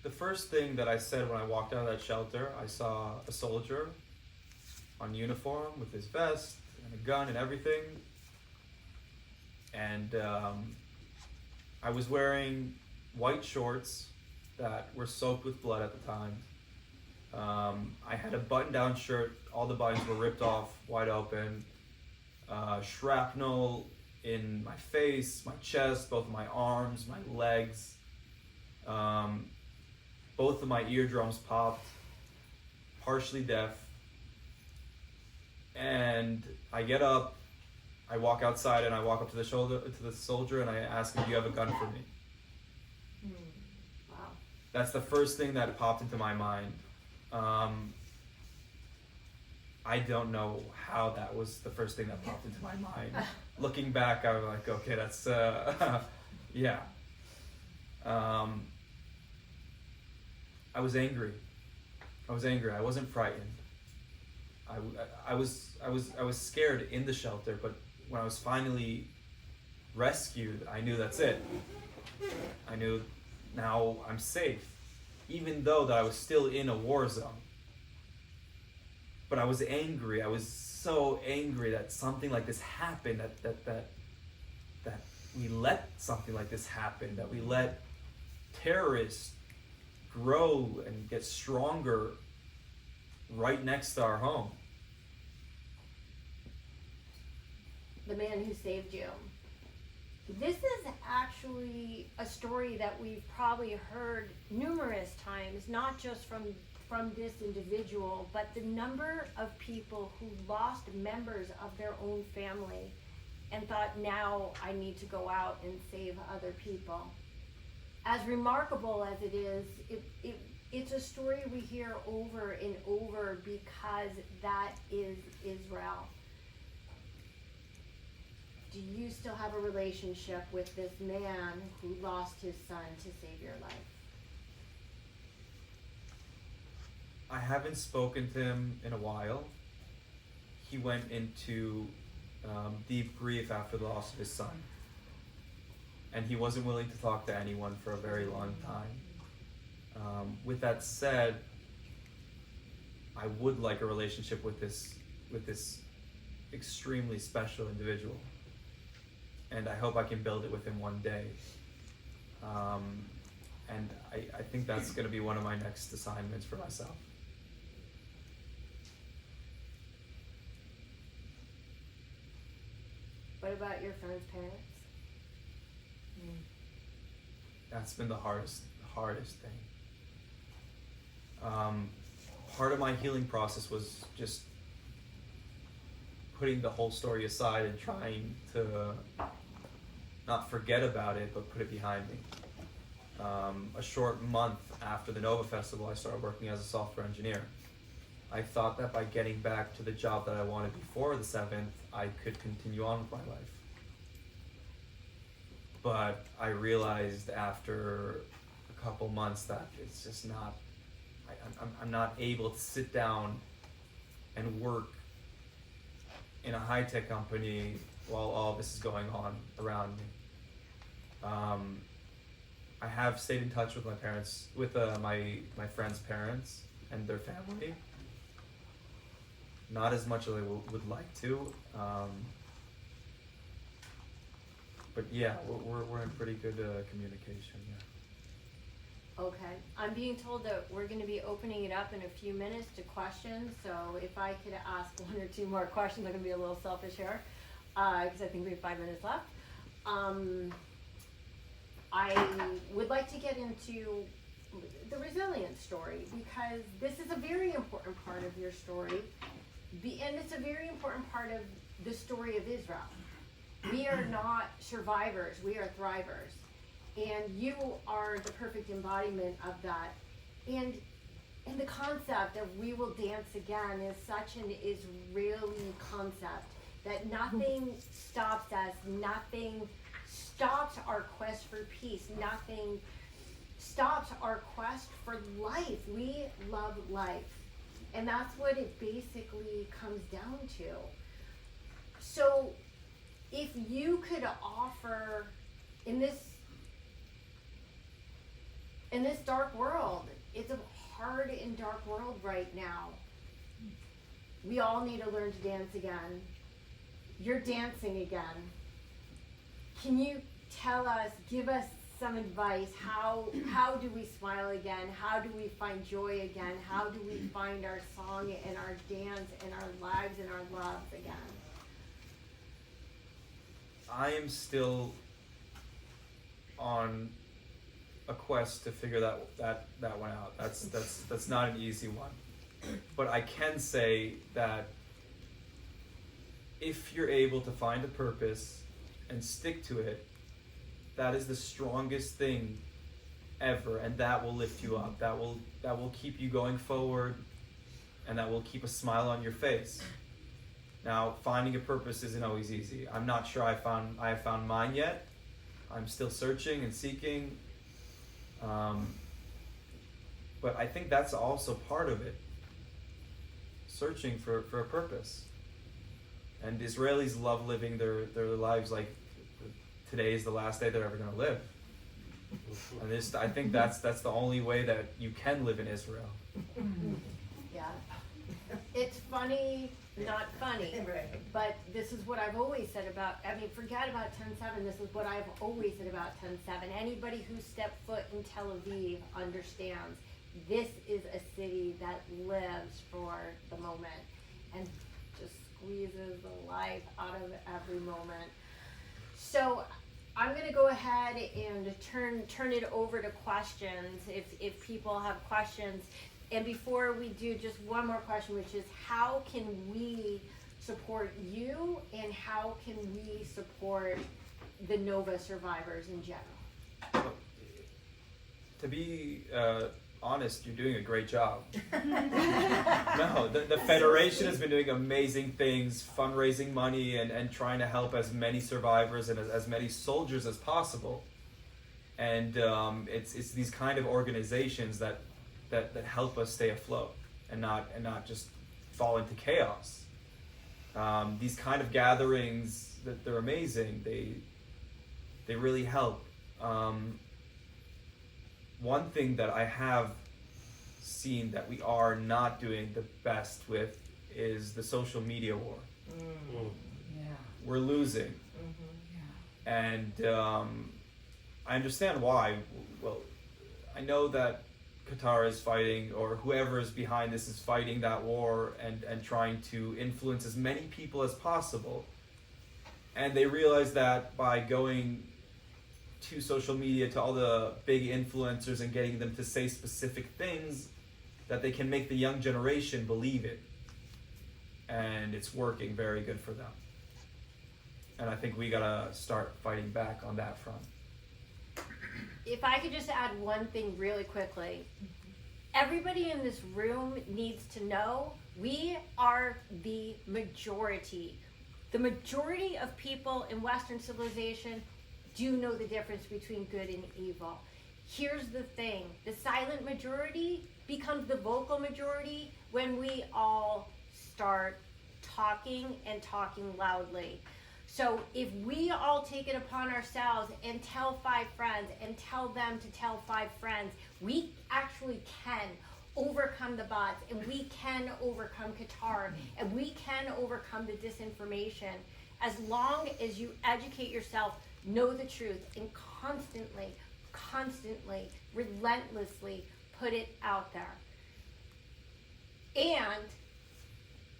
The first thing that I said when I walked out of that shelter, I saw a soldier on uniform with his vest and a gun and everything. And I was wearing white shorts that were soaked with blood at the time. I had a button-down shirt. All the buttons were ripped off, wide open. Shrapnel in my face, my chest, both my arms, my legs. Both of my eardrums popped, partially deaf. And I get up, I walk outside, and I walk up to the soldier, and I ask him, "Do you have a gun for me?" Wow. That's the first thing that popped into my mind. I don't know how that was the first thing that popped into my mind. Looking back, I was like, okay, that's, yeah. I was angry. I was angry. I wasn't frightened. I was scared in the shelter, but when I was finally rescued, I knew that's it. I knew now I'm safe, even though that I was still in a war zone. But I was angry. I was so angry that something like this happened, that we let something like this happen, that we let terrorists grow and get stronger right next to our home. The man who saved you. This is actually a story that we've probably heard numerous times, not just from this individual, but the number of people who lost members of their own family and thought, now I need to go out and save other people. As remarkable as it is, it's a story we hear over and over because that is Israel. Do you still have a relationship with this man who lost his son to save your life? I haven't spoken to him in a while. He went into deep grief after the loss of his son. And he wasn't willing to talk to anyone for a very long time. With that said, I would like a relationship with this extremely special individual. And I hope I can build it with him one day. And I think that's going to be one of my next assignments for myself. What about your friend's parents? That's been the hardest thing. Part of my healing process was just putting the whole story aside and trying to not forget about it, but put it behind me. A short month after the Nova Festival, I started working as a software engineer. I thought that by getting back to the job that I wanted before the 7th, I could continue on with my life. But I realized after a couple months that it's just not, I'm not able to sit down and work in a high-tech company while all this is going on around me. I have stayed in touch with my parents, with my friends' parents and their family. Not as much as I would like to. But yeah, we're in pretty good communication, yeah. Okay, I'm being told that we're going to be opening it up in a few minutes to questions, so if I could ask one or two more questions, I'm going to be a little selfish here, because I think we have 5 minutes left. I would like to get into the resilience story, because this is a very important part of your story, and it's a very important part of the story of Israel. We are not survivors, we are thrivers. And you are the perfect embodiment of that. And the concept of we will dance again is such an Israeli concept that nothing stops us, nothing stops our quest for peace, nothing stops our quest for life. We love life. And that's what it basically comes down to. So if you could offer in this dark world, it's a hard and dark world right now. We all need to learn to dance again. You're dancing again. Can you tell us, give us some advice, how do we smile again? How do we find joy again? How do we find our song and our dance and our lives and our loves again? I am still on a quest to figure that one out. That's not an easy one. But I can say that if you're able to find a purpose and stick to it, that is the strongest thing ever, and that will lift you up. That will keep you going forward, and that will keep a smile on your face. Now, finding a purpose isn't always easy. I'm not sure I have found mine yet. I'm still searching and seeking. but I think that's also part of it. Searching for a purpose. And Israelis love living their lives like today is the last day they're ever going to live. And I think that's the only way that you can live in Israel. Yeah. It's funny, not funny, but this is what I've always said about, I mean, forget about 10-7, this is what I've always said about 10-7. Anybody who stepped foot in Tel Aviv understands this is a city that lives for the moment and just squeezes the life out of every moment. So I'm gonna go ahead and turn it over to questions if people have questions. And before we do, just one more question, which is how can we support you and how can we support the Nova survivors in general? To be honest, you're doing a great job. No, the Federation has been doing amazing things, fundraising money and trying to help as many survivors and as many soldiers as possible. And it's these kind of organizations that help us stay afloat and not just fall into chaos. These kind of gatherings, they're amazing. They really help. One thing that I have seen that we are not doing the best with is the social media war. Yeah. We're losing. Yeah. And I understand why. Well, I know that Qatar is fighting, or whoever is behind this is fighting that war and trying to influence as many people as possible. And they realize that by going to social media, to all the big influencers and getting them to say specific things, that they can make the young generation believe it. And it's working very good for them. And I think we gotta start fighting back on that front. If I could just add one thing really quickly. Everybody in this room needs to know we are the majority. The majority of people in Western civilization do know the difference between good and evil. Here's the thing, the silent majority becomes the vocal majority when we all start talking and talking loudly. So if we all take it upon ourselves and tell 5 friends and tell them to tell 5 friends, we actually can overcome the bots and we can overcome Qatar and we can overcome the disinformation as long as you educate yourself, know the truth, and constantly, relentlessly put it out there. And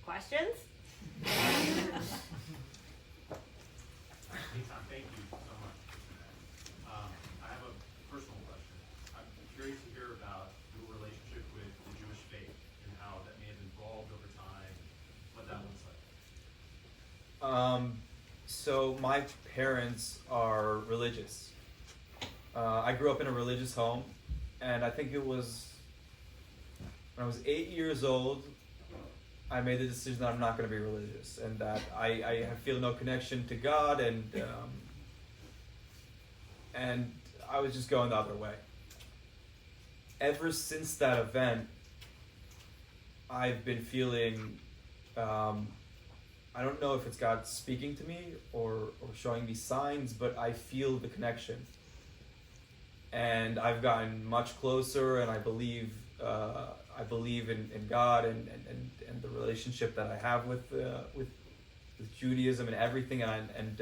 questions? Eitan, thank you so much for that. I have a personal question. I'm curious to hear about your relationship with the Jewish faith and how that may have evolved over time, what that looks like. So my parents are religious. I grew up in a religious home, and I think it was when I was 8 years old, I made the decision that I'm not going to be religious, and that I feel no connection to God, and I was just going the other way. Ever since that event, I've been feeling, I don't know if it's God speaking to me or showing me signs, but I feel the connection. And I've gotten much closer, and I believe in God and the relationship that I have with Judaism and everything, and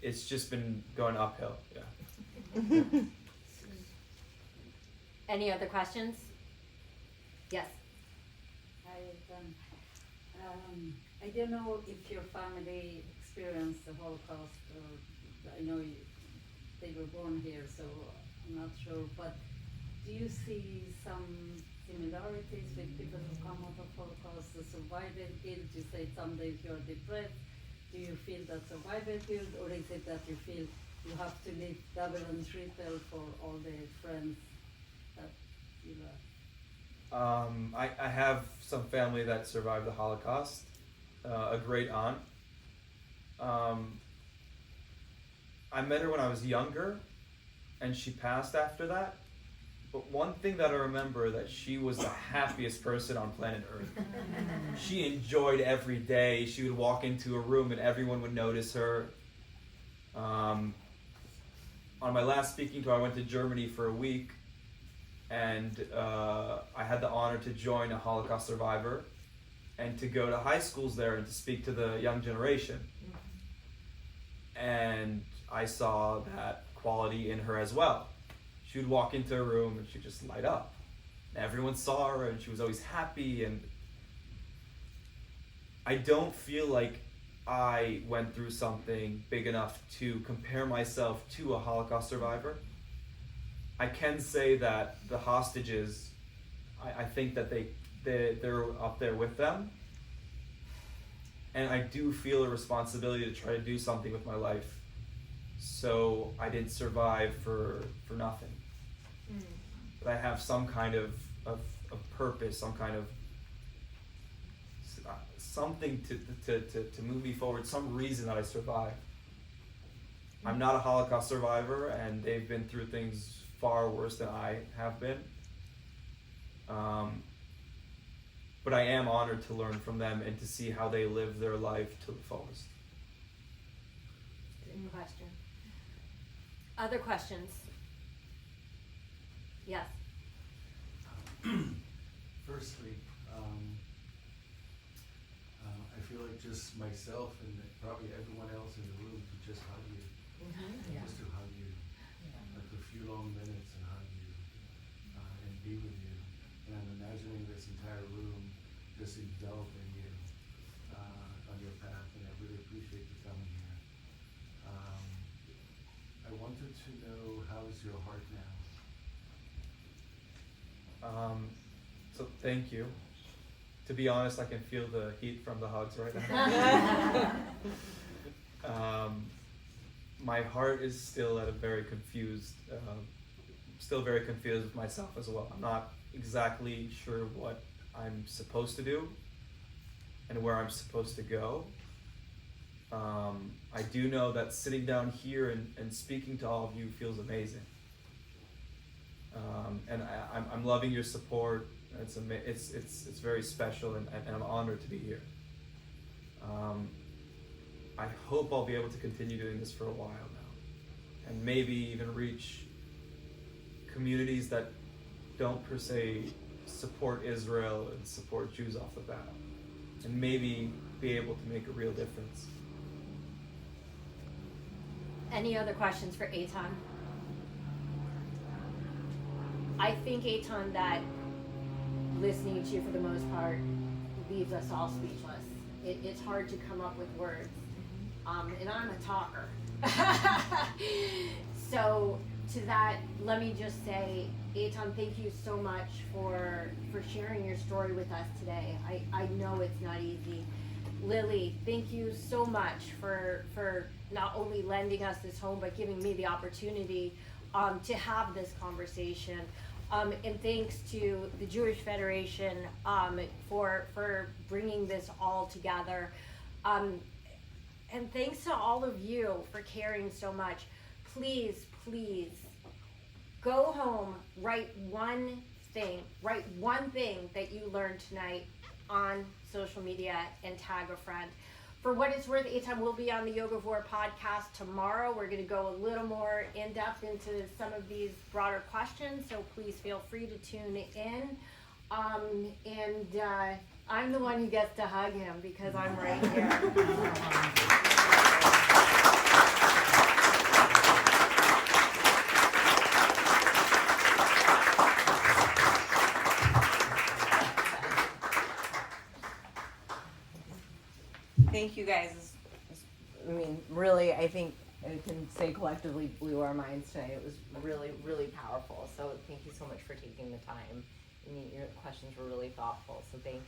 it's just been going uphill. Yeah. Any other questions? Yes. I don't know if your family experienced the Holocaust, or I know they were born here, so I'm not sure, but do you see some similarities with people who come out of Holocaust, the survivor guilt? You say some days you're depressed. Do you feel that survivor guilt, or is it that you feel you have to live double and triple for all the friends that you love? I have some family that survived the Holocaust. A great aunt. I met her when I was younger, and she passed after that. But one thing that I remember, that she was the happiest person on planet Earth. She enjoyed every day. She would walk into a room and everyone would notice her. On my last speaking tour, I went to Germany for a week, and I had the honor to join a Holocaust survivor and to go to high schools there and to speak to the young generation. And I saw that quality in her as well. She would walk into a room and she'd just light up. And everyone saw her and she was always happy, and I don't feel like I went through something big enough to compare myself to a Holocaust survivor. I can say that the hostages, I think that they're up there with them. And I do feel a responsibility to try to do something with my life, so I didn't survive for nothing. But I have some kind of purpose, some kind of something to move me forward, some reason that I survived. I'm not a Holocaust survivor, and they've been through things far worse than I have been. But I am honored to learn from them and to see how they live their life to the fullest. Good question. Other questions? Yes. Firstly, I feel like just myself and probably everyone else in the room could just hug you. Just to hug you. Like a few long minutes and hug you and be with you. And I'm imagining this entire room just enveloping you on your path, and I really appreciate you coming here. I wanted to know, how's your heart now? So thank you. To be honest, I can feel the heat from the hugs right now. My heart is still at a very confused, still very confused with myself as well. I'm not exactly sure what I'm supposed to do and where I'm supposed to go. I do know that sitting down here and speaking to all of you feels amazing. And I'm loving your support. It's very special, and I'm honored to be here. I hope I'll be able to continue doing this for a while now, and maybe even reach communities that don't per se support Israel and support Jews off the bat, and maybe be able to make a real difference. Any other questions for Eitan? I think, Eitan, that listening to you for the most part leaves us all speechless. It's hard to come up with words. And I'm a talker. So to that, let me just say, Eitan, thank you so much for sharing your story with us today. I know it's not easy. Lily, thank you so much for not only lending us this home, but giving me the opportunity to have this conversation. And thanks to the Jewish Federation for bringing this all together. And thanks to all of you for caring so much. Please, please, go home, write one thing that you learned tonight on social media and tag a friend. For what it's worth, Eitan will be on the YOGAvore podcast tomorrow. We're going to go a little more in depth into some of these broader questions, so please feel free to tune in. And I'm the one who gets to hug him because I'm right here. Thank you guys. I mean, really, I think I can say collectively blew our minds today. It was really, really powerful. So thank you so much for taking the time. And your questions were really thoughtful. So thank you.